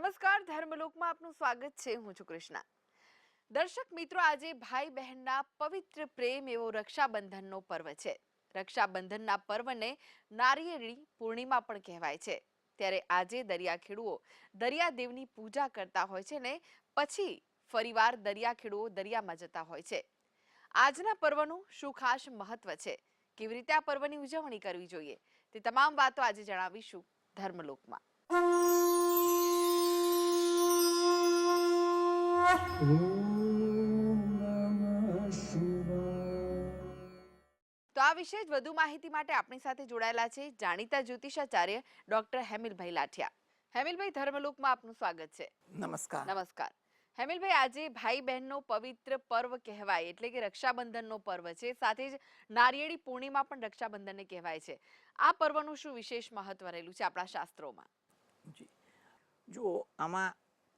નમસ્કાર, ધર્મલોકમાં આપનું સ્વાગત છે. હું છું કૃષ્ણા. દર્શક મિત્રો, આજે ભાઈ બહેનના પવિત્ર પ્રેમ એવો રક્ષાબંધનનો પર્વ છે. રક્ષાબંધનના પર્વને નારિયેળી પૂર્ણિમા પણ કહેવાય છે. ત્યારે આજે દરિયાખેડુઓ દરિયાદેવની પૂજા કરતા હોય છે ને પછી ફરીવાર દરિયાખેડુઓ દરિયામાં જતા હોય છે. આજના પર્વનું શું ખાસ મહત્વ છે, કેવી રીતે આ પર્વની ઉજવણી કરવી જોઈએ, તે તમામ વાતો આજે જણાવીશું ધર્મલોકમાં. તો આ વિશે જ વધુ માહિતી માટે આપણી સાથે જોડાયેલા છે જાણીતા જ્યોતિષાચાર્ય ડોક્ટર હેમિલભાઈ લાઠિયા. હેમિલભાઈ, ધર્મલોકમાં આપનું સ્વાગત છે. નમસ્કાર. નમસ્કાર. હેમિલભાઈ, આજે ભાઈ બહેનનો પવિત્ર પર્વ કહેવાય એટલે કે રક્ષાબંધનનો પર્વ છે. સાથે જ નારિયેળી પૂર્ણિમા પણ રક્ષાબંધનને કહેવાય છે. આ પર્વનું શું વિશેષ મહત્વ રહેલું છે આપણા શાસ્ત્રોમાં? જી, જો આમાં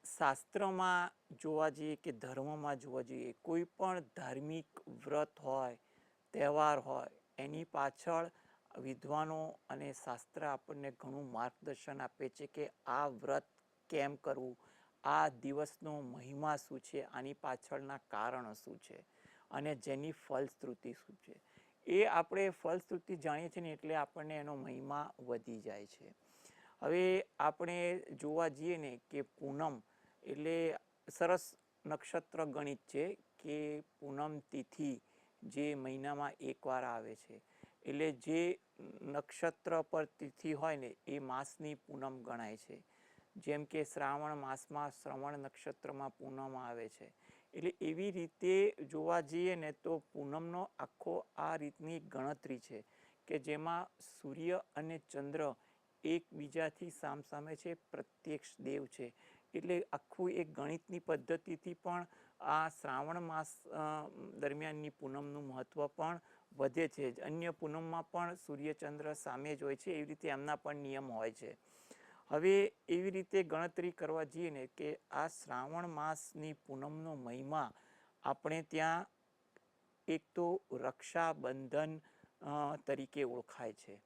શાસ્ત્રમાં જોવા જઈએ કે ધર્મમાં જોવા જઈએ, કોઈ પણ ધાર્મિક વ્રત હોય, તહેવાર હોય, એની પાછળ વિદ્વાનો અને શાસ્ત્ર આપણને ઘણું માર્ગદર્શન આપે છે કે આ વ્રત કેમ કરવું, આ દિવસનો મહિમા શું છે, આની પાછળના કારણો શું છે અને જેની ફલશ્રુતિ શું છે. એ આપણે ફલશ્રુતિ જાણીએ છીએ ને એટલે આપણને એનો મહિમા વધી જાય છે. હવે આપણે જોવા જઈએ ને કે પૂનમ એટલે સરસ નક્ષત્ર ગણિત છે કે પૂનમ તિથિ જે મહિનામાં એકવાર આવે છે. એટલે જે નક્ષત્ર પર તિથિ હોય ને એ માસની પૂનમ ગણાય છે. જેમ કે શ્રાવણ માસમાં શ્રવણ નક્ષત્રમાં પૂનમ આવે છે. એટલે એવી રીતે જોવા જઈએ ને તો પૂનમનો આખો આ રીતની ગણતરી છે કે જેમાં સૂર્ય અને ચંદ્ર એકબીજાથી સામસામે છે, પ્રત્યક્ષ દેવ છે. એટલે આખું એક ગણિતની પદ્ધતિથી પણ આ શ્રાવણ માસ દરમિયાનની પૂનમનું મહત્ત્વ પણ વધે છે. અન્ય પૂનમમાં પણ સૂર્યચંદ્ર સામે જ હોય છે, એવી રીતે એમના પણ નિયમ હોય છે. હવે એવી રીતે ગણતરી કરવા જઈએ ને કે આ શ્રાવણ માસની પૂનમનો મહિમા આપણે ત્યાં એક તો રક્ષાબંધન તરીકે ઓળખાય છે.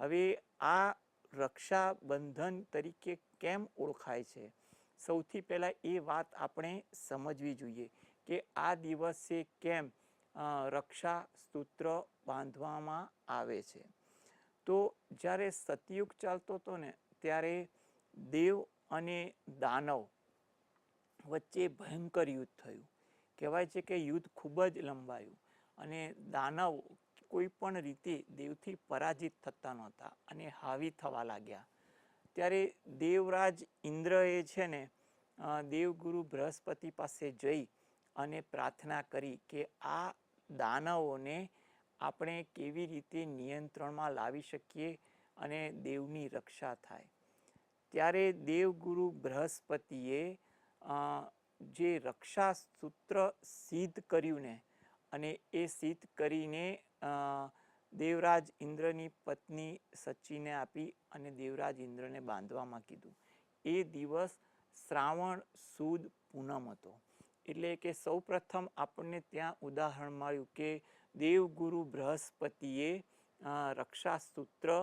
હવે આ રક્ષાબંધન તરીકે કેમ ઓળખાય છે? સૌથી પહેલાં એ વાત આપણે સમજવી જોઈએ કે આ દિવસે કેમ રક્ષા સૂત્ર બાંધવામાં આવે છે. તો જ્યારે સતયુગ ચાલતો હતો ને ત્યારે દેવ અને દાનવ વચ્ચે ભયંકર યુદ્ધ થયું. કહેવાય છે કે યુદ્ધ ખૂબ જ લંબાયું અને દાનવ કોઈ પણ રીતે દેવથી પરાજિત થતા નહોતા અને હાવી થવા લાગ્યા. ત્યારે દેવરાજ ઇન્દ્રએ છે ને દેવગુરુ બૃહસ્પતિ પાસે જઈ અને પ્રાર્થના કરી કે આ દાનવોને આપણે કેવી રીતે નિયંત્રણમાં લાવી શકીએ અને દેવની રક્ષા થાય. ત્યારે દેવગુરુ બૃહસ્પતિએ જે રક્ષા સૂત્ર સિદ્ધ કર્યું ને અને એ સિદ્ધ કરીને દેવરાજ ઇન્દ્રની પત્ની સચીને આપી અને દેવરાજ ઇન્દ્રને બાંધવામાં કીધું. એ દિવસ શ્રાવણ સુદ પૂનમ હતો. એટલે કે સૌ પ્રથમ આપણને ત્યાં ઉદાહરણ મળ્યું કે દેવગુરુ બૃહસ્પતિએ રક્ષાસૂત્ર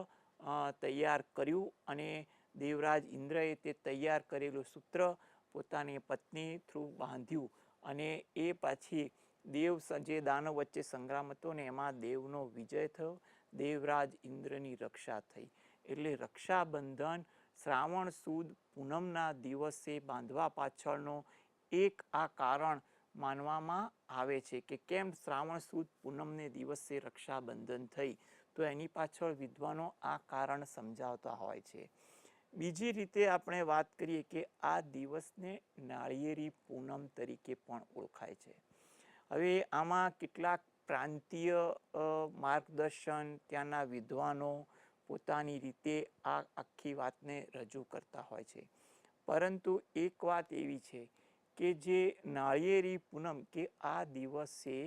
તૈયાર કર્યું અને દેવરાજ ઇન્દ્રએ તે તૈયાર કરેલું સૂત્ર પોતાની પત્ની થ્રુ બાંધ્યું અને એ પાછી દેવ જે દાનવ વચ્ચે સંગ્રામ હતો ને એમાં દેવનો વિજય થયો, દેવરાજ ઇન્દ્રની રક્ષા થઈ. એટલે રક્ષાબંધન શ્રાવણ સુદ પૂનમના દિવસે બાંધવા પાછળનો એક આ કારણ માનવામાં આવે છે કે કેમ શ્રાવણ સુદ પૂનમને દિવસે રક્ષાબંધન થઈ. તો એની પાછળ વિદ્વાનો આ કારણ સમજાવતા હોય છે. બીજી રીતે આપણે વાત કરીએ કે આ દિવસને નાળિયેરી પૂનમ તરીકે પણ ઓળખાય છે. હવે આમાં કેટલાક પ્રાંતીય માર્ગદર્શન ત્યાંના વિદ્વાનો પોતાની રીતે આ આખી વાતને રજૂ કરતા હોય છે. પરંતુ એક વાત એવી છે કે જે નાળિયેરી પૂનમ કે આ દિવસે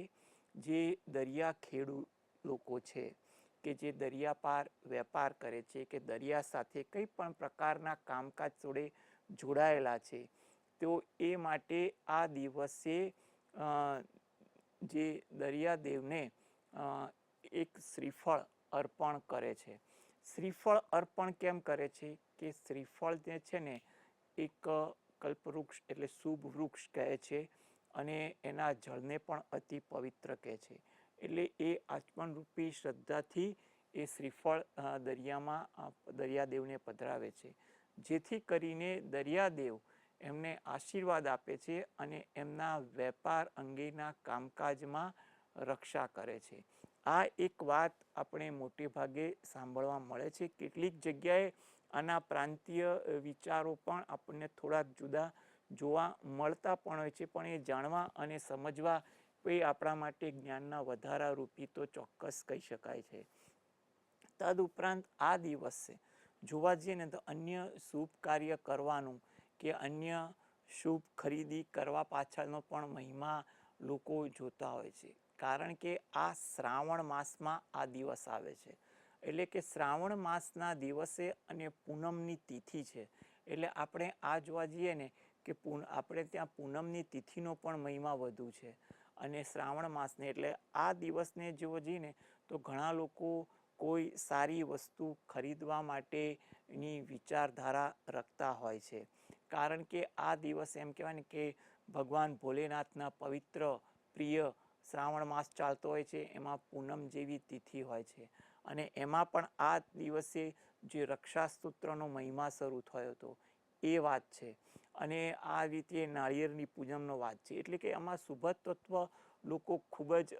જે દરિયાખેડુ લોકો છે કે જે દરિયા પાર વેપાર કરે છે કે દરિયા સાથે કંઈ પણ પ્રકારના કામકાજ જોડે જોડાયેલા છે, તો એ માટે આ દિવસે જે દરિયાદેવને એક શ્રીફળ અર્પણ કરે છે. શ્રીફળ અર્પણ કેમ કરે છે કે શ્રીફળ જે છે ને એક કલ્પવૃક્ષ એટલે શુભ વૃક્ષ કહે છે અને એના જળને પણ અતિ પવિત્ર કહે છે. એટલે એ આચમનરૂપી શ્રદ્ધાથી એ શ્રીફળ દરિયાદેવને પધરાવે છે, જેથી કરીને દરિયાદેવ એમને આશીર્વાદ આપે છે અને એમના વેપાર અંગેના કામકાજમાં રક્ષા કરે છે. આ એક વાત આપણે મોટે ભાગે સાંભળવા મળે છે. કેટલીક જગ્યાએ આના પ્રાંતીય વિચારો પણ આપણને થોડાક જુદા જોવા મળતા પણ હોય છે, પણ એ જાણવા અને સમજવા એ આપણા માટે જ્ઞાનના વધારા રૂપી તો ચોક્કસ કહી શકાય છે. તદુપરાંત આ દિવસે જોવા જઈએ ને તો અન્ય શુભ કાર્ય કરવાનું કે અન્ય શુભ ખરીદી કરવા પાછળનો પણ મહિમા લોકો જોતા હોય છે, કારણ કે આ શ્રાવણ માસમાં આ દિવસ આવે છે. એટલે કે શ્રાવણ માસના દિવસે અને પૂનમની તિથિ છે. એટલે આપણે આ જોવા જઈએ ને કે આપણે ત્યાં પૂનમની તિથિનો પણ મહિમા વધુ છે અને શ્રાવણ માસને એટલે આ દિવસને જોવા જઈએ ને તો ઘણા લોકો કોઈ સારી વસ્તુ ખરીદવા માટેની વિચારધારા રખતા હોય છે, કારણ કે આ દિવસ એમ કહેવાય ને કે ભગવાન ભોલેનાથના પવિત્ર પ્રિય શ્રાવણ માસ ચાલતો હોય છે, એમાં પૂનમ જેવી તિથિ હોય છે અને એમાં પણ આ દિવસે જે રક્ષાસૂત્રનો મહિમા શરૂ થયો હતો એ વાત છે અને આ રીતે નાળિયેરની પૂજનનો વાત છે. એટલે કે આમાં શુભ તત્વ લોકો ખૂબ જ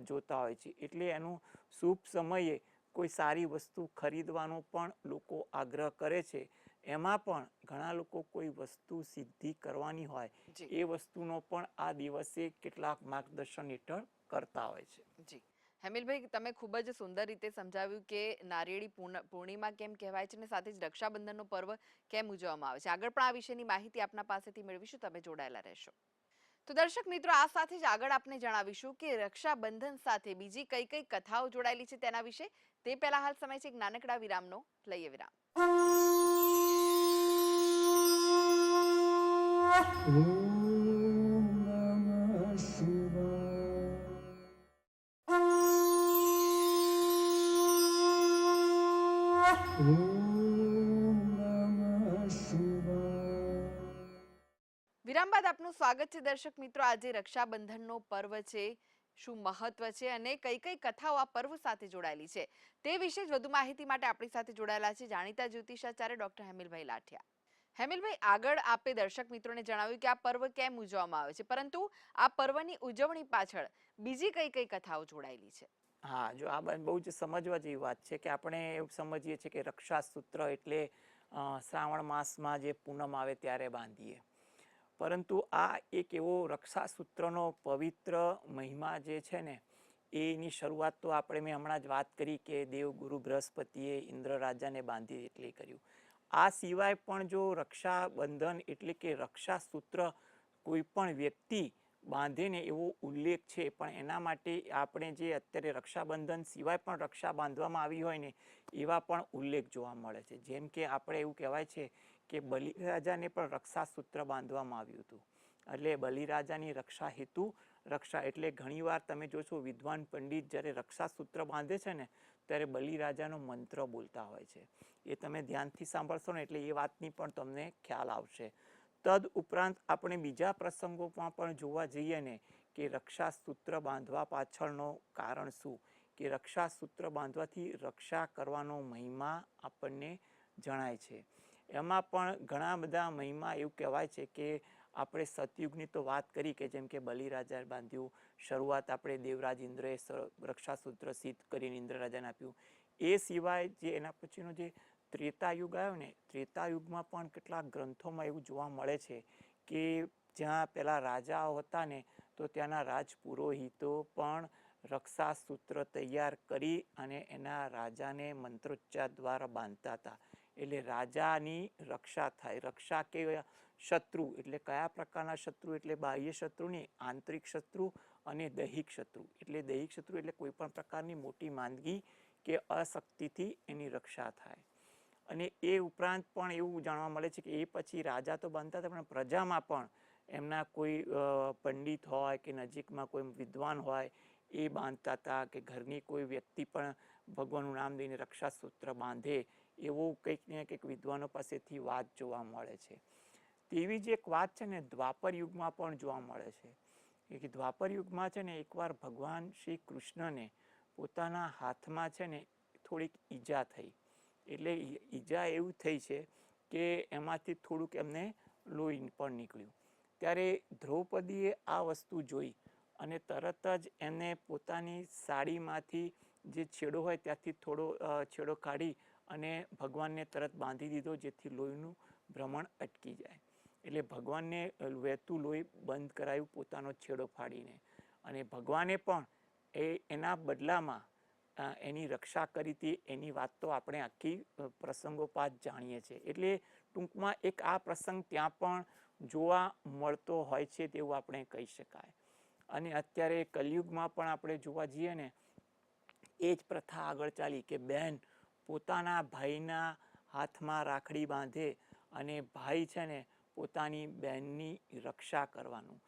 જોતા હોય છે. એટલે એનું શુભ સમયે કોઈ સારી વસ્તુ ખરીદવાનો પણ લોકો આગ્રહ કરે છે. એમાં પણ ઘણા લોકો કોઈ વસ્તુ સિદ્ધિ કરવાની હોય એ વસ્તુનો પણ આ દિવસે કેટલાક માર્ગદર્શન હેઠળ કરતા હોય છે. જી હેમિલભાઈ, તમે ખૂબ જ સુંદર રીતે સમજાવ્યું કે નારિયેળી પૂર્ણિમા કેમ કહેવાય છે અને સાથે જ રક્ષાબંધનનો પર્વ કેમ ઉજવવામાં આવે છે. આગળ પણ આ વિશેની માહિતી આપના પાસેથી મેળવીશું, તમે જોડાયેલા રહેશો. તો દર્શક મિત્રો, આ સાથે જ આગળ આપને જણાવીશું કે રક્ષાબંધન સાથે બીજી કઈ કઈ કથાઓ જોડાયેલી છે તેના વિશે. તે પહેલા હાલ સમય છે એક નાનકડા વિરામનો. લઈએ વિરામ. વિરામ બાદ આપનું સ્વાગત છે દર્શક મિત્રો. આજે રક્ષાબંધનનો પર્વ છે, શું મહત્વ છે અને કઈ કઈ કથાઓ આ પર્વ સાથે જોડાયેલી છે તે વિશે જ વધુ માહિતી માટે આપણી સાથે જોડાયેલા છે જાણીતા જ્યોતિષાચાર્ય ડોક્ટર હેમિલભાઈ લાઠિયા. હેમિલભાઈ, આગળ આપે દર્શક મિત્રોને જણાવ્યું કે આ પર્વ કેમ ઉજવવામાં આવે છે, પરંતુ આ પર્વની ઉજવણી પાછળ બીજી કઈ કઈ કથાઓ જોડાયેલી છે? હા, જો આ બહુ જ સમજવા જેવી વાત છે કે આપણે એવું સમજીએ છીએ કે રક્ષાસૂત્ર એટલે શ્રાવણ માસમાં જે પૂનમ આવે ત્યારે બાંધીએ, પરંતુ આ એક એવો રક્ષાસૂત્રનો પવિત્ર મહિમા જે છે ને એની શરૂઆત તો મેં હમણાં જ વાત કરી કે દેવગુરુ બૃહસ્પતિએ ઇન્દ્ર રાજાને બાંધી એટલે કર્યું. આ સિવાય પણ જો રક્ષાબંધન એટલે કે રક્ષાસૂત્ર કોઈ પણ વ્યક્તિ બાંધે ને એવો ઉલ્લેખ છે, પણ એના માટે આપણે જે અત્યારે રક્ષાબંધન સિવાય પણ રક્ષા બાંધવામાં આવી હોય ને એવા પણ ઉલ્લેખ જોવા મળે છે. જેમ કે આપણે એવું કહેવાય છે કે બલિરાજાને પણ રક્ષાસૂત્ર બાંધવામાં આવ્યું હતું. એટલે બલિરાજાની રક્ષા હેતુ રક્ષા એટલે ઘણીવાર તમે જોશો વિદ્વાન પંડિત જ્યારે રક્ષાસૂત્ર બાંધે છે ને ત્યારે બલિરાજાનો મંત્ર બોલતા હોય છે. એ તમે ધ્યાનથી સાંભળશો ને એટલે એ વાતની પણ તમને ખ્યાલ આવશે. તદ ઉપરાંત આપણે બીજા પ્રસંગોમાં પણ જોવા જઈએ ને કે રક્ષાસૂત્ર બાંધવા પાછળનો કારણ શું, કે રક્ષાસૂત્ર બાંધવાથી રક્ષા કરવાનો મહિમા આપણને જણાય છે. એમાં પણ ઘણા બધા મહિમા એવું કહેવાય છે કે આપણે સતયુગની તો વાત કરી કે જેમ કે બલિરાજાએ બાંધ્યું, શરૂઆત આપણે દેવરાજ ઇન્દ્રએ રક્ષાસૂત્ર સિદ્ધ કરીને ઇન્દ્ર રાજાને આપ્યું. એ સિવાય જે એના પછીનો જે ત્રેતાયુગ આવ્યો ને, ત્રેતાયુગમાં પણ કેટલાક ગ્રંથોમાં એવું જોવા મળે છે કે જ્યાં પેલા રાજાઓ હતા ને તો ત્યાંના રાજપુરોહિતો પણ રક્ષાસૂત્ર તૈયાર કરી અને એના રાજાને મંત્રોચ્ચાર દ્વારા બાંધતા હતા. એટલે રાજાની રક્ષા થાય. રક્ષા કે શત્રુ એટલે કયા પ્રકારના શત્રુ, એટલે બાહ્ય શત્રુ નહીં, આંતરિક શત્રુ અને દૈહિક શત્રુ. એટલે દૈહિક શત્રુ એટલે કોઈ પણ પ્રકારની મોટી માંદગી કે અશક્તિથી એની રક્ષા થાય. અને એ ઉપરાંત પણ એવું જાણવા મળે છે કે એ પછી રાજા તો બનતા હતા પણ પ્રજામાં પણ એમના કોઈ પંડિત હોય કે નજીકમાં કોઈ વિદ્વાન હોય એ બાંધતા હતા, કે ઘરની કોઈ વ્યક્તિ પણ ભગવાનનું નામ લઈને રક્ષાસૂત્ર બાંધે એવો કંઈક ને કંઈક વિદ્વાનો પાસેથી વાત જોવા મળે છે. તેવી જ એક વાત છે ને દ્વાપર યુગમાં પણ જોવા મળે છે કે દ્વાપર યુગમાં છે ને એકવાર ભગવાન શ્રી કૃષ્ણને પોતાના હાથમાં છે ને થોડીક ઈજા થઈ. એટલે ઈજા એવું થઈ છે કે એમાંથી થોડુંક એમને લોહી પણ નીકળ્યું. ત્યારે દ્રૌપદીએ આ વસ્તુ જોઈ અને તરત જ એને પોતાની સાડીમાંથી જે છેડો હોય ત્યાંથી થોડો છેડો કાઢી અને ભગવાનને તરત બાંધી દીધો, જેથી લોહીનું ભ્રમણ અટકી જાય. એટલે ભગવાનને વહેતું લોહી બંધ કરાયું પોતાનો છેડો ફાડીને. અને ભગવાને પણ એના બદલામાં એની રક્ષા કરી હતી. એની વાત તો આપણે આખી પ્રસંગોપાત જાણીએ છીએ. એટલે ટૂંકમાં એક આ પ્રસંગ ત્યાં પણ જોવા મળતો હોય છે તેવું આપણે કહી શકાય. અને અત્યારે કલયુગમાં પણ આપણે જોવા જઈએ ને એ જ પ્રથા આગળ ચાલી કે બહેન પોતાના ભાઈના હાથમાં રાખડી બાંધે અને ભાઈ છે ને પોતાની બહેનની રક્ષા કરવાનું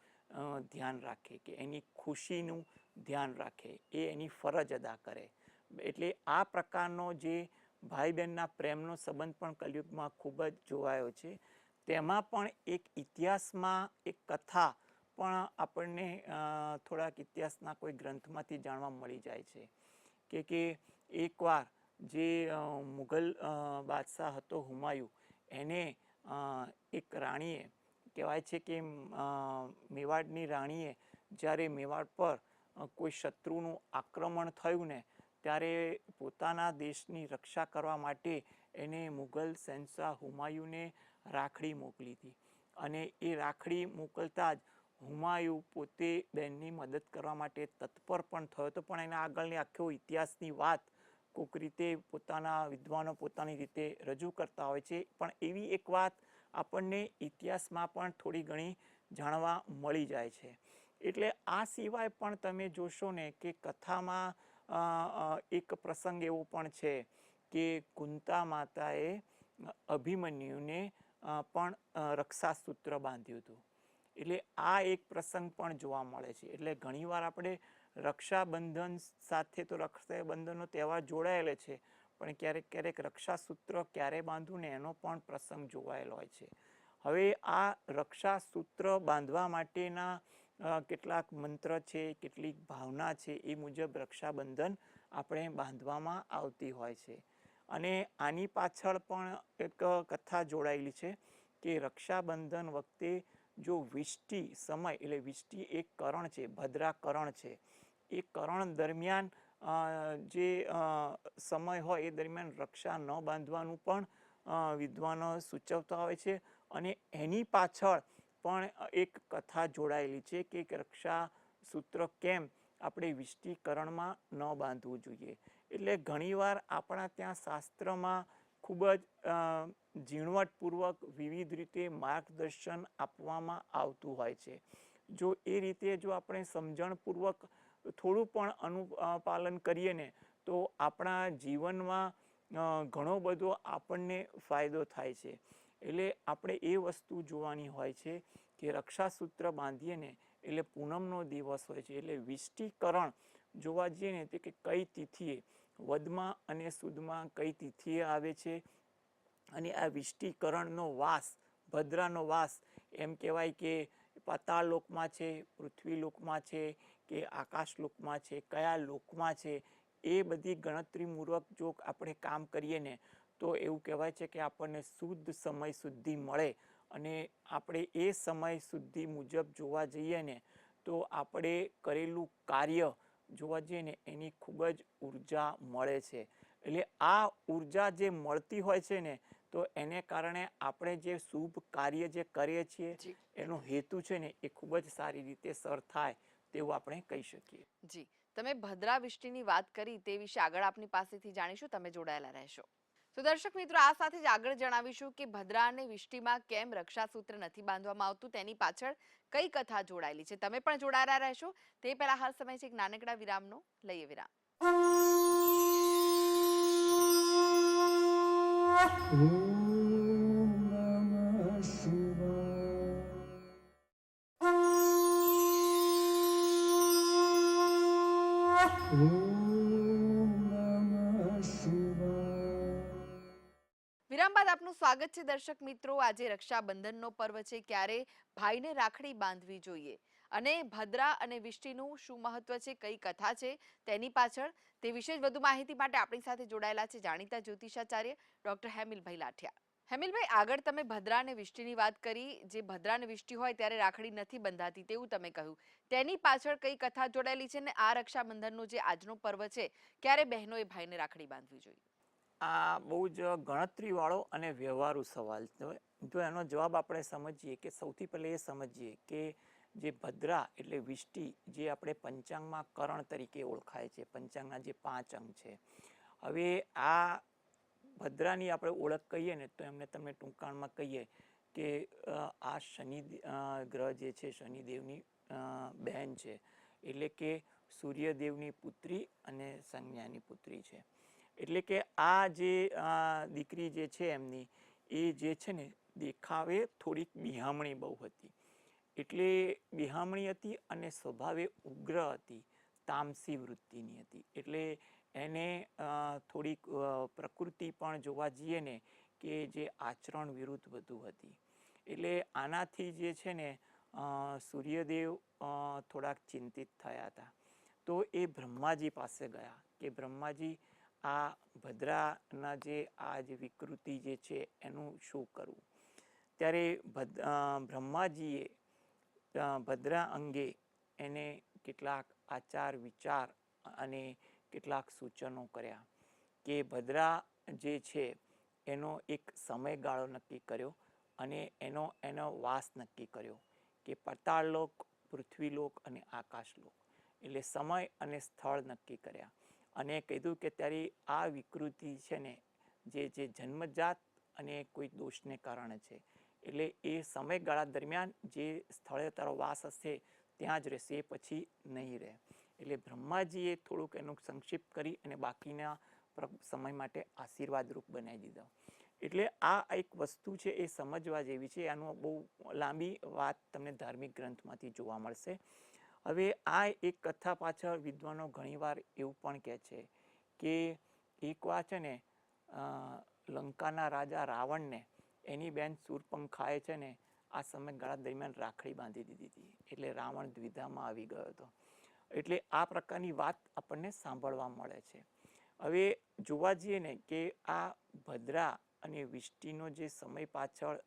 ધ્યાન રાખે, કે એની ખુશીનું ધ્યાન રાખે, એ એની ફરજ અદા કરે. એટલે આ પ્રકારનો જે ભાઈ બહેનના પ્રેમનો સંબંધ પણ કલયુગમાં ખૂબ જ જોવાયો છે. તેમાં પણ એક ઇતિહાસમાં એક કથા પણ આપણને થોડાક ઇતિહાસના કોઈ ગ્રંથમાંથી જાણવા મળી જાય છે કે એકવાર જે મુઘલ બાદશાહ હતો હુમાયુ, એને એક રાણીએ કહેવાય છે કે મેવાડની રાણીએ જ્યારે મેવાડ પર કોઈ શત્રુનું આક્રમણ થયું ને ત્યારે પોતાના દેશની રક્ષા કરવા માટે એને મુઘલ શહેનશાહ હુમાયુને રાખડી મોકલી હતી. અને એ રાખડી મોકલતા જ હુમાયુ પોતે બહેનની મદદ કરવા માટે તત્પર પણ થયો હતો. પણ એના આગળની આખો ઇતિહાસની વાત કોઈક રીતે પોતાના વિદ્વાનો પોતાની રીતે રજૂ કરતા હોય છે. પણ એવી એક વાત આપણને ઇતિહાસમાં પણ થોડી ઘણી જાણવા મળી જાય છે. એટલે આ સિવાય પણ તમે જોશો ને કે કથામાં એક પ્રસંગ એવો પણ છે કે કુંતા માતાએ અભિમન્યુને પણ રક્ષાસૂત્ર બાંધ્યું હતું. એટલે આ એક પ્રસંગ પણ જોવા મળે છે. એટલે ઘણીવાર આપણે રક્ષાબંધન સાથે તો રક્ષાબંધનનો તહેવાર જોડાયેલો છે, પણ ક્યારેક ક્યારેક રક્ષાસૂત્ર ક્યારે બાંધવું ને એનો પણ પ્રસંગ જોવાયેલો હોય છે. હવે આ રક્ષાસૂત્ર બાંધવા માટેના કેટલાક મંત્ર છે, કેટલીક ભાવના છે, એ મુજબ રક્ષાબંધન આપણે બાંધવામાં આવતી હોય છે. અને આની પાછળ પણ એક કથા જોડાયેલી છે કે રક્ષાબંધન વખતે જો વિષ્ટિ સમય, એટલે વિષ્ટિ એક કરણ છે, ભદ્રા કરણ છે, એ કરણ દરમિયાન જે સમય હોય એ દરમિયાન રક્ષા ન બાંધવાનું પણ વિદ્વાનો સૂચવતા હોય છે. અને એની પાછળ પણ એક કથા જોડાયેલી છે કે રક્ષાસૂત્ર કેમ આપણે વિષ્ટિકરણમાં ન બાંધવું જોઈએ. એટલે ઘણીવાર આપણા ત્યાં શાસ્ત્રમાં ખૂબ જ ઝીણવટપૂર્વક વિવિધ રીતે માર્ગદર્શન આપવામાં આવતું હોય છે. જો એ રીતે જો આપણે સમજણપૂર્વક થોડું પણ અનુપાલન કરીએ ને તો આપણા જીવનમાં ઘણો બધો આપણને ફાયદો થાય છે. એટલે આપણે એ વસ્તુ જોવાની હોય છે કે રક્ષાસૂત્ર બાંધીએ ને એટલે પૂનમનો દિવસ હોય છે. એટલે વિષ્ટિકરણ જોવા જઈએ ને તે કે કઈ તિથિએ, વદમાં અને સુદમાં કઈ તિથિએ આવે છે. અને આ વિષ્ટિકરણનો વાસ, ભદ્રાનો વાસ એમ કહેવાય કે પાતાળ લોકમાં છે, પૃથ્વી લોકમાં છે કે આકાશ લોકમાં છે, કયા લોકમાં છે, એ બધી ગણતરીપૂર્વક જો આપણે કામ કરીએ ને તો એવું કહેવાય છે કે આપણને શુદ્ધ સમય શુદ્ધિ મળે. અને આપણે એ સમય શુદ્ધિ મુજબ જોવા જઈએ ને તો આપણે કરેલું કાર્ય જોવા જઈએ ને એની ખૂબ જ ઉર્જા મળે છે. એટલે આ ઉર્જા જે મળતી હોય છે ને તો એને કારણે આપણે જે શુભ કાર્ય જે કરીએ છીએ એનો હેતુ છે ને એ ખૂબ જ સારી રીતે સર થાય તેવું આપણે કહી શકીએ. જી, તમે ભદ્રા વિષ્ટિની વાત કરી તે વિશે આગળ આપની પાસેથી જાણીશું. તમે જોડાયેલા રહેશો. તો દર્શક મિત્રો, આ સાથે જ આગળ જણાવીશું કે ભદ્રા અને વિષ્ટિમાં કેમ રક્ષાસૂત્ર નથી બાંધવામાં આવતું, તેની પાછળ કઈ કથા જોડાયેલી છે. તમે પણ જોડાયેલા રહેશો. તે પહેલા હાલ સમય છે એક નાનકડા વિરામનો. લઈએ વિરામ. વિરામ બાદ આપનું સ્વાગત છે દર્શક મિત્રો. આજે રક્ષાબંધનનો પર્વ છે, ક્યારે ભાઈને રાખડી બાંધવી જોઈએ અને ભદ્રા અને વિષ્ટિનું શું મહત્વ છે, કઈ કથા છે તેની પાછળ, તે વિશે જ વધુ માહિતી માટે આપણી સાથે જોડાયેલા છે જાણીતા જ્યોતિષાચાર્ય ડોક્ટર હેમિલભાઈ લાઠિયા. હેમિલભાઈ, આગળ તમે ભદ્રા અને વિષ્ટિની વાત કરી. જે ભદ્રા અને વિષ્ટિ હોય ત્યારે રાખડી નથી બંધાતી તેવું તમે કહ્યું, તેની પાછળ કઈ કથા જોડાયેલી છે ને આ રક્ષાબંધનનો જે આજનો પર્વ છે, ક્યારે બહેનોએ ભાઈને રાખડી બાંધવી જોઈએ? આ બહુ જ ગણતરીવાળો અને વ્યવહારુ સવાલ છે. જો એનો જવાબ આપણે સમજીએ કે સૌથી પહેલાં એ સમજીએ કે જે ભદ્રા એટલે વિષ્ટિ, જે આપણે પંચાંગમાં કરણ તરીકે ઓળખાય છે, પંચાંગના જે 5 અંગ છે. હવે આ ભદ્રાની આપણે ઓળખ કહીએ ને તો એમને તમને ટૂંકાણમાં કહીએ કે આ શનિ ગ્રહ જે છે, શનિદેવની બહેન છે, એટલે કે સૂર્યદેવની પુત્રી અને સંજ્ઞાની પુત્રી છે. એટલે કે આ જે દીકરી જે છે એમની, એ જે છે ને દેખાવે થોડીક બિહામણી બહુ હતી. એટલે બિહામણી હતી અને સ્વભાવે ઉગ્ર હતી, તામસી વૃત્તિની હતી. એટલે એને થોડીક પ્રકૃતિ પણ જોવા જઈએ ને કે જે આચરણ વિરુદ્ધ વધુ હતી. એટલે આનાથી જે છે ને સૂર્યદેવ થોડાક ચિંતિત થયા હતા. તો એ બ્રહ્માજી પાસે ગયા કે બ્રહ્માજી, આ ભદ્રાના જે આ જે વિકૃતિ જે છે એનું શું કરવું. ત્યારે બ્રહ્માજીએ ભદ્રા અંગે એને કેટલાક આચાર વિચાર અને કેટલાક સૂચનો કર્યા કે ભદ્રા જે છે એનો એક સમયગાળો નક્કી કર્યો અને એનો વાસ નક્કી કર્યો કે પાતાળલોક, પૃથ્વીલોક અને આકાશલોક, એટલે સમય અને સ્થળ નક્કી કર્યા. અને કીધું કે ત્યારે આ વિકૃતિ છે ને જે જન્મજાત અને કોઈ દોષને કારણે છે, એટલે એ સમયગાળા દરમિયાન જે સ્થળે તારો વાસ હશે ત્યાં જ રહેશે, પછી નહીં રહે. એટલે બ્રહ્માજીએ થોડુંક એનું સંક્ષિપ્ત કરી અને બાકીના સમય માટે આશીર્વાદરૂપ બનાવી દીધો. એટલે આ એક વસ્તુ છે એ સમજવા જેવી છે. આનું બહુ લાંબી વાત તમને ધાર્મિક ગ્રંથમાંથી જોવા મળશે. હવે આ એક કથા પાછળ વિદ્વાનો ઘણીવાર એવું પણ કહે છે કે એકવાર છે ને લંકાના રાજા રાવણને એની બેન શૂર્પણખાએ છે ને આ સમયગાળા દરમિયાન રાખડી બાંધી દીધી હતી. એટલે રાવણ દ્વિધામાં આવી ગયો હતો. એટલે આ પ્રકારની વાત આપણને સાંભળવા મળે છે. હવે જોવા જઈએ ને કે આ ભદ્રા અને વિષ્ટિનો જે સમય પાછળ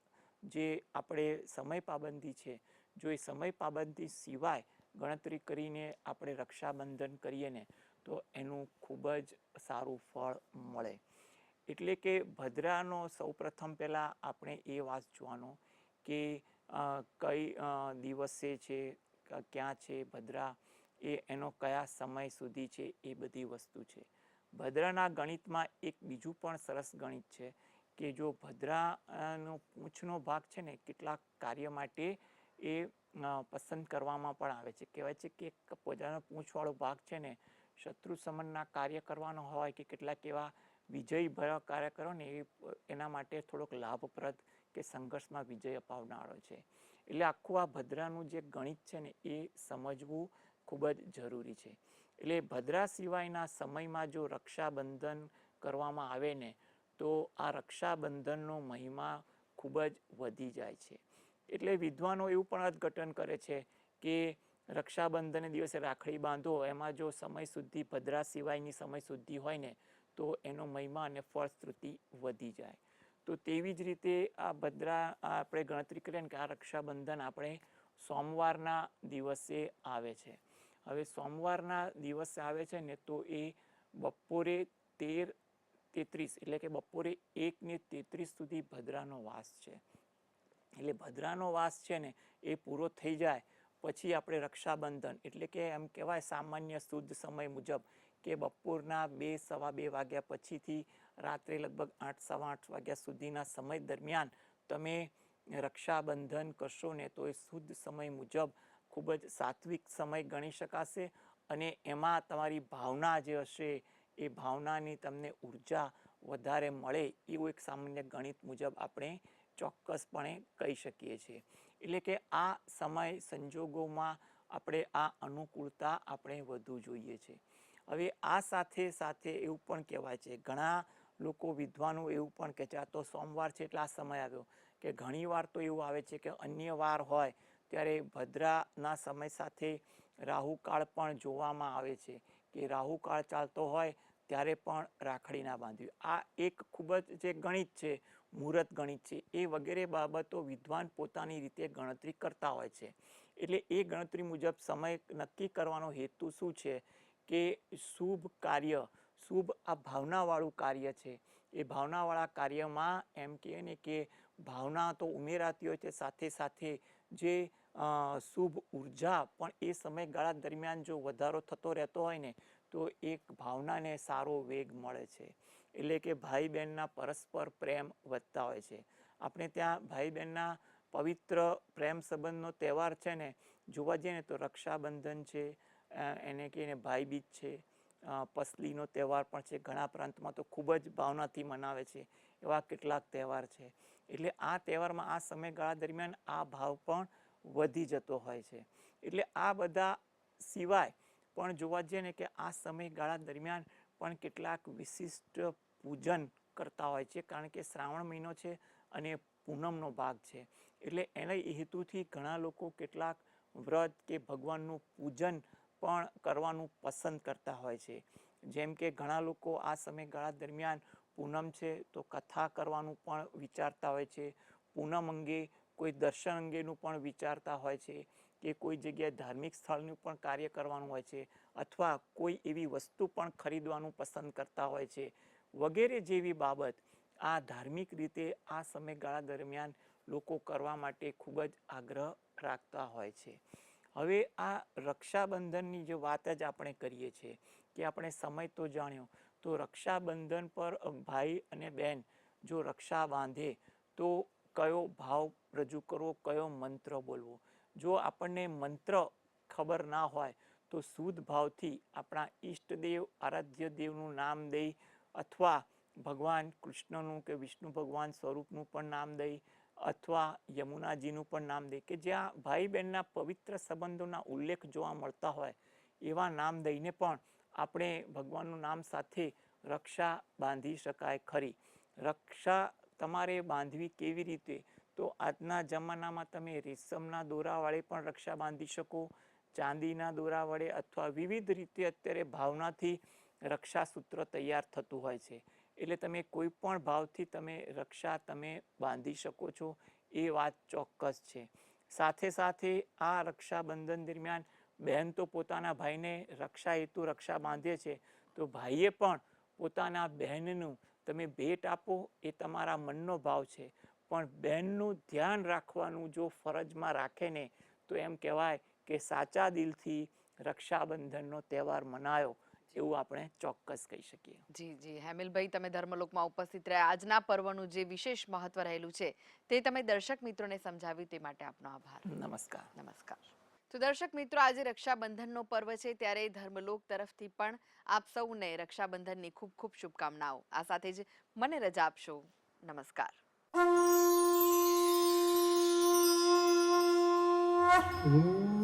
જે આપણે સમય પાબંદી છે, જો એ સમય પાબંદી સિવાય ગણતરી કરીને આપણે રક્ષાબંધન કરીએ ને તો એનું ખૂબ જ સારું ફળ મળે. એટલે કે ભદ્રાનો સૌપ્રથમ પહેલાં આપણે એ વાત જોવાનો કે કઈ દિવસે છે, ક્યાં છે ભદ્રા, એનો કયા સમય સુધી છે, એ બધી વસ્તુ છે. ભદ્રાના ગણિતમાં એક બીજું પણ સરસ ગણિત છે કે જો ભદ્રાનો પૂંછનો ભાગ છે ને કેટલાક કાર્ય માટે એ પસંદ કરવામાં પણ આવે છે. કહેવાય છે કે ભદ્રાનો પૂંછવાળો ભાગ છે ને શત્રુ સમનના કાર્ય કરવાનો હોય કે કેટલાક એવા વિજય ભરા કાર્ય કરો ને એના માટે થોડોક લાભપ્રદ કે સંઘર્ષમાં વિજય અપાવનારો છે. એટલે આખું આ ભદ્રાનું જે ગણિત છે ને એ સમજવું ખૂબ જ જરૂરી છે. એટલે ભદ્રા સિવાયના સમયમાં જો રક્ષાબંધન કરવામાં આવે ને તો આ રક્ષાબંધનનો મહિમા ખૂબ જ વધી જાય છે. એટલે વિદ્વાનો એવું પણ અર્થઘટન કરે છે કે રક્ષાબંધનને દિવસે રાખડી બાંધો, એમાં જો સમય શુદ્ધિ ભદ્રા સિવાયની સમય શુદ્ધિ હોય ને તો એનો મહિમા અને ફળશ્રુતિ વધી જાય. તો તેવી જ રીતે આ ભદ્રા આપણે ગણતરી કરીએ ને કે આ રક્ષાબંધન આપણે સોમવારના દિવસે આવે છે. હવે સોમવારના દિવસે આવે છે ને તો એ બપોરે 13:33 એટલે કે બપોરે 1:33 સુધી ભદ્રાનો વાસ છે. એટલે ભદ્રાનો વાસ છે ને એ પૂરો થઈ જાય પછી આપણે રક્ષાબંધન, એટલે કે એમ કહેવાય સામાન્ય શુદ્ધ સમય મુજબ કે બપોરના 2 સવા 2 વાગ્યા પછીથી રાત્રે લગભગ 8 સવા 8 વાગ્યા સુધીના સમય દરમિયાન તમે રક્ષાબંધન કરશો ને તો એ શુદ્ધ સમય મુજબ ખૂબ જ સાત્વિક સમય ગણી શકાશે. અને એમાં તમારી ભાવના જે હશે એ ભાવનાની તમને ઉર્જા વધારે મળે એવું એક સામાન્ય ગણિત મુજબ આપણે ચોક્કસપણે કહી શકીએ છીએ. એટલે કે આ સમય સંજોગોમાં આપણે આ અનુકૂળતા આપણે વધુ જોઈએ છે. હવે આ સાથે સાથે એવું પણ કહેવાય છે, ઘણા લોકો વિદ્વાનો એવું પણ કહે છે આ તો સોમવાર છે એટલે આ સમય આવ્યો, કે ઘણીવાર તો એવું આવે છે કે અન્ય વાર હોય ત્યારે ભદ્રાના સમય સાથે રાહુકાળ પણ જોવામાં આવે છે, કે રાહુકાળ ચાલતો હોય ત્યારે પણ રાખડી ના બાંધવી. આ એક ખૂબ જ જે ગણિત છે, મુહૂર્ત ગણિત છે, એ વગેરે બાબતો વિદ્વાન પોતાની રીતે ગણતરી કરતા હોય છે. એટલે એ ગણતરી મુજબ સમય નક્કી કરવાનો હેતુ શું છે કે શુભ કાર્ય, શુભ આ ભાવનાવાળું કાર્ય છે, એ ભાવનાવાળા કાર્યમાં એમ કહે ને કે ભાવના તો ઉમેરાતી હોય છે, સાથે સાથે જે શુભ ઉર્જા પણ એ સમયગાળા દરમિયાન જો વધારો થતો રહેતો હોય ને તો એક ભાવનાને સારો વેગ મળે છે. એટલે કે ભાઈ બહેનના પરસ્પર પ્રેમ વધતા હોય છે. આપણે ત્યાં ભાઈ બહેનના પવિત્ર પ્રેમ સંબંધનો તહેવાર છે ને, જોવા જઈએ ને તો રક્ષાબંધન છે, એને કહીને ભાઈબીજ છે, પસલીનો તહેવાર પણ છે, ઘણા પ્રાંતમાં તો ખૂબ જ ભાવનાથી મનાવે છે, એવા કેટલાક તહેવાર છે. એટલે આ તહેવારમાં આ સમયગાળા દરમિયાન આ ભાવ પણ વધી જતો હોય છે. એટલે આ બધા સિવાય પણ જોવા જઈએ ને કે આ સમયગાળા દરમિયાન પણ કેટલાક વિશિષ્ટ પૂજન કરતા હોય છે, કારણ કે શ્રાવણ મહિનો છે અને પૂનમનો ભાગ છે. એટલે એના હેતુથી ઘણા લોકો કેટલાક વ્રત કે ભગવાનનું પૂજન પણ કરવાનું પસંદ કરતા હોય છે. જેમ કે ઘણા લોકો આ સમયગાળા દરમિયાન પૂનમ છે તો કથા કરવાનું પણ વિચારતા હોય છે, પૂનમ અંગે કોઈ દર્શન અંગેનું પણ વિચારતા હોય છે, કે કોઈ જગ્યાએ ધાર્મિક સ્થળનું પણ કાર્ય કરવાનું હોય છે, અથવા કોઈ એવી વસ્તુ પણ ખરીદવાનું પસંદ કરતા હોય છે, વગેરે જેવી બાબત આ ધાર્મિક રીતે આ સમયગાળા દરમિયાન લોકો કરવા માટે ખૂબ જ આગ્રહ રાખતા હોય છે. હવે આ રક્ષાબંધનની જે વાત જ આપણે કરીએ છીએ કે આપણે સમય તો જાણ્યો, તો રક્ષાબંધન પર ભાઈ અને બહેન જો રક્ષા બાંધે તો કયો ભાવ રજૂ કરવો, કયો મંત્ર બોલવો. જો આપણને મંત્ર ખબર ના હોય તો શુદ્ધ ભાવથી આપણા ઈષ્ટદેવ, આરાધ્ય દેવનું નામ દઈ, અથવા ભગવાન કૃષ્ણનું કે વિષ્ણુ ભગવાન સ્વરૂપનું પણ નામ દઈ, અથવા યમુનાજીનું પણ નામ દઈ, કે જ્યાં ભાઈ બહેનના પવિત્ર સંબંધોના ઉલ્લેખ જોવા મળતા હોય એવા નામ દઈને પણ આપણે ભગવાનનું નામ સાથે રક્ષા બાંધી શકાય ખરી. રક્ષા તમારે બાંધવી કેવી રીતે? તો આજના જમાનામાં તમે રેશમના દોરા વડે પણ રક્ષા બાંધી શકો, ચાંદીના દોરા વડે, અથવા વિવિધ રીતે અત્યારે ભાવનાથી રક્ષાસૂત્ર તૈયાર થતું હોય છે. એટલે તમે કોઈ પણ ભાવથી તમે રક્ષા તમે બાંધી શકો છો, એ વાત ચોક્કસ છે. સાથે સાથે આ રક્ષાબંધન દરમિયાન બહેન તો પોતાના ભાઈને રક્ષા હેતુ રક્ષા બાંધે છે, તો ભાઈએ પણ પોતાના બહેનનું તમે ભેટ આપો એ તમારા મનનો ભાવ છે, પણ બહેનનું ધ્યાન રાખવાનું જો ફરજમાં રાખે ને તો એમ કહેવાય કે સાચા દિલથી રક્ષાબંધનનો તહેવાર મનાયો એવું આપણે ચોક્કસ કહી શકીએ. જી જી હેમિલભાઈ, તમે ધર્મલોકમાં ઉપસ્થિત રહ્યા, આજના પર્વનું જે વિશેષ મહત્વ રહેલું છે તે તમે દર્શક મિત્રોને સમજાવ્યું, તે માટે આપનો આભાર. નમસ્કાર. નમસ્કાર. તો દર્શક મિત્રો, આજે રક્ષાબંધનનો પર્વ છે, ત્યારે ધર્મલોક તરફથી પણ આપ સૌને રક્ષાબંધનની ખૂબ ખૂબ શુભકામનાઓ. આ સાથે જ મને રજા આપશો. નમસ્કાર. Mm-hmm.